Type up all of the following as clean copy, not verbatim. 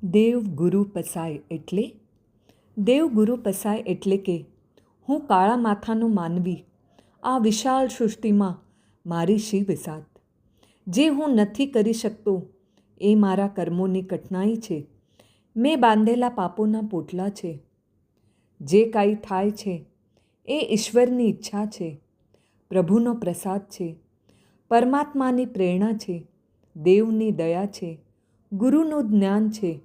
દેવ ગુરુ પસાય એટલે દેવ ગુરુ પસાય એટલે કે હું કાળા માથાનો માનવી આ વિશાળ સૃષ્ટિમાં મારી શી વિસાત. જે હું નથી કરી શકતો એ મારા કર્મોની કઠણાઈ છે. મેં બાંધેલા પાપોના પોટલા છે. જે કાંઈ થાય છે એ ઈશ્વરની ઈચ્છા છે, પ્રભુનો પ્રસાદ છે, પરમાત્માની પ્રેરણા છે, દેવની દયા છે, ગુરુનું જ્ઞાન છે.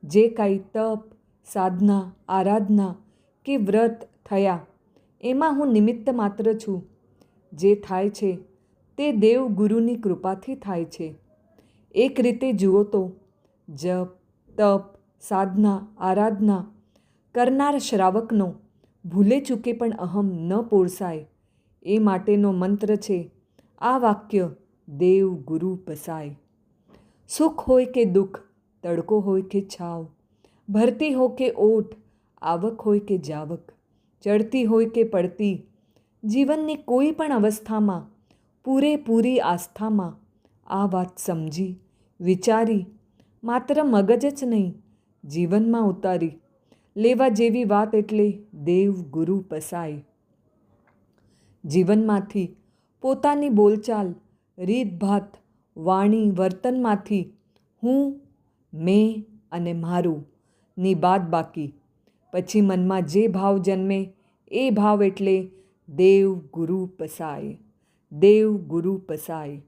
જે કાંઈ તપ, સાધના, આરાધના કે વ્રત થયા એમાં હું નિમિત્ત માત્ર છું. જે થાય છે તે દેવ ગુરુની કૃપાથી થાય છે. એક રીતે જુઓ તો જપ, તપ, સાધના, આરાધના કરનાર શ્રાવકનો ભૂલે ચૂકે પણ અહમ ન પોરસાય એ માટેનો મંત્ર છે આ વાક્ય દેવ ગુરુ પસાય. સુખ હોય કે દુઃખ, તડકો હોય કે છાવ, ભરતી હોય કે ઓટ, આવક હોય કે જાવક, ચડતી હોય કે પડતી, જીવનની કોઈ પણ અવસ્થામાં પૂરેપૂરી આસ્થામાં આ વાત સમજી વિચારી માત્ર મગજ જ નહીં જીવનમાં ઉતારી લેવા જેવી વાત એટલે દેવ ગુરુ પસાય. જીવનમાંથી પોતાની બોલચાલ, રીતભાત, વાણી, વર્તનમાંથી હું, મેં અને મારું ની બાદબાકી પછી મનમાં જે ભાવ જન્મે એ ભાવ એટલે દેવ ગુરુ પસાય. દેવ ગુરુ પસાય.